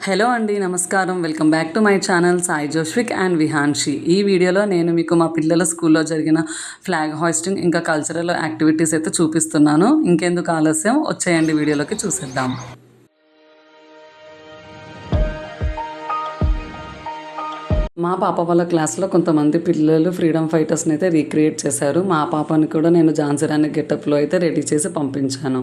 Hello అండి, నమస్కారం. Welcome back to my channel Sai Joshvik and Vihanshi. ఈ వీడియోలో నేను మీకు మా పిల్లల స్కూల్లో జరిగిన ఫ్లాగ్ హాయిస్టింగ్ ఇంకా కల్చరల్ యాక్టివిటీస్ అయితే చూపిస్తున్నాను. ఇంకెందుకు ఆలస్యం, వచ్చేయండి వీడియోలోకి చూసేద్దాం. మా పాప వాళ్ళ క్లాస్లో కొంతమంది పిల్లలు ఫ్రీడమ్ ఫైటర్స్ని అయితే రీక్రియేట్ చేశారు. మా పాపని కూడా నేను ఝాన్సీ రాణి గెటప్లో అయితే రెడీ చేసి పంపించాను.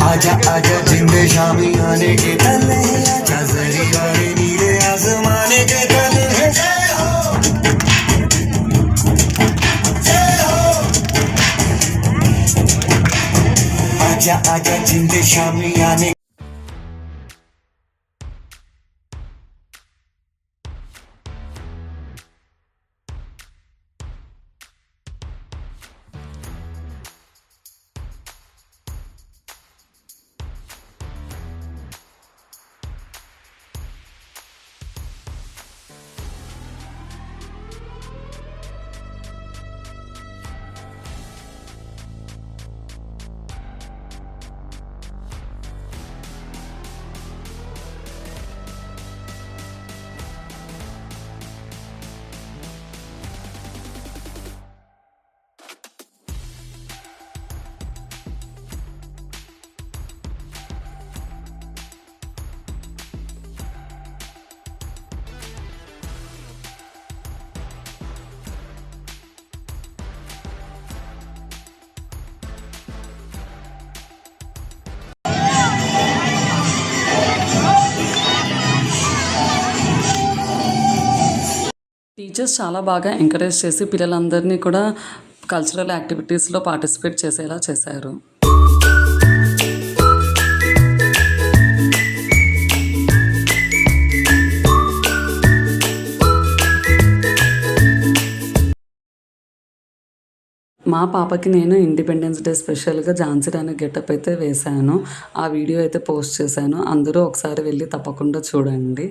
आजा आजा जिंदे शामी आने के तले आजा जरी वाले नीले आसमाने के तले जय हो जय हो आजा आजा जिंदे शामी आने టీచర్స్ చాలా బాగా ఎంకరేజ్ చేసి పిల్లలందరినీ కూడా కల్చరల్ యాక్టివిటీస్లో పార్టిసిపేట్ చేసేలా చేశారు. మా పాపకి నేను ఇండిపెండెన్స్ డే స్పెషల్గా ఝాన్సీ రాణి గెటప్ అయితే వేశాను. ఆ వీడియో అయితే పోస్ట్ చేశాను. అందరూ ఒకసారి వెళ్ళి తప్పకుండా చూడండి.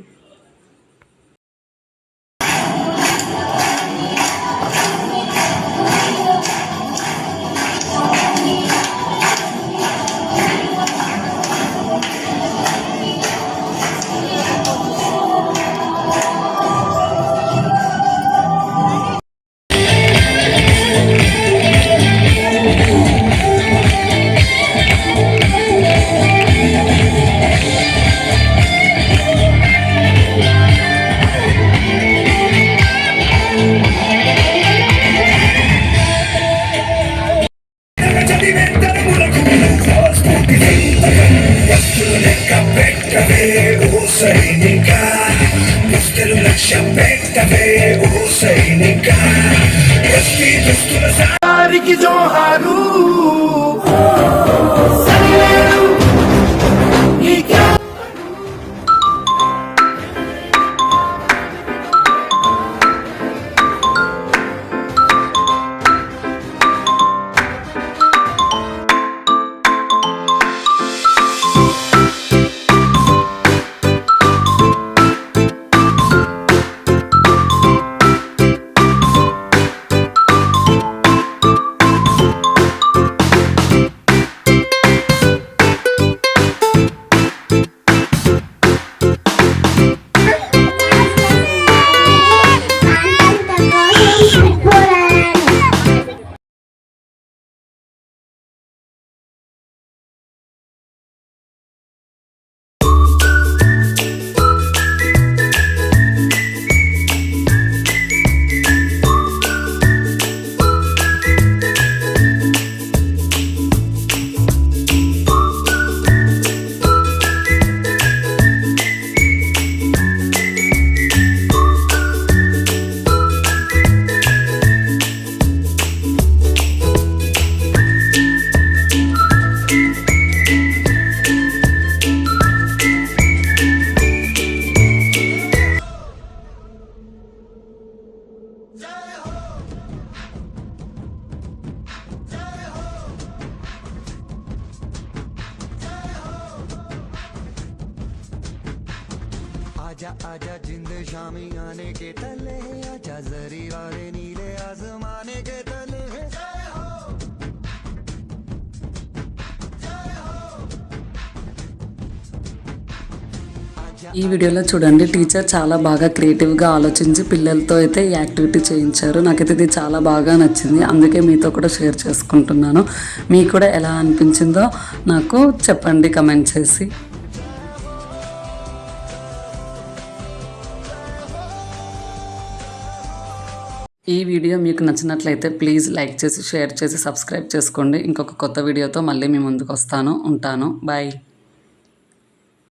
आजा आजा जिंद शामी आने के तले आजा जरी वाले नीले आसमाने के तले ఈ వీడియోలో చూడండి టీచర్ చాలా బాగా క్రియేటివ్గా ఆలోచించి పిల్లలతో అయితే ఈ యాక్టివిటీ చేయించారు. నాకైతే ఇది చాలా బాగా నచ్చింది, అందుకే మీతో కూడా షేర్ చేసుకుంటున్నాను. మీకు కూడా ఎలా అనిపించిందో నాకు చెప్పండి కమెంట్ చేసి. ఈ వీడియో మీకు నచ్చినట్లయితే ప్లీజ్ లైక్ చేసి షేర్ చేసి సబ్స్క్రైబ్ చేసుకోండి. ఇంకొక కొత్త వీడియోతో మళ్ళీ మీ ముందుకు వస్తాను. ఉంటాను. బాయ్.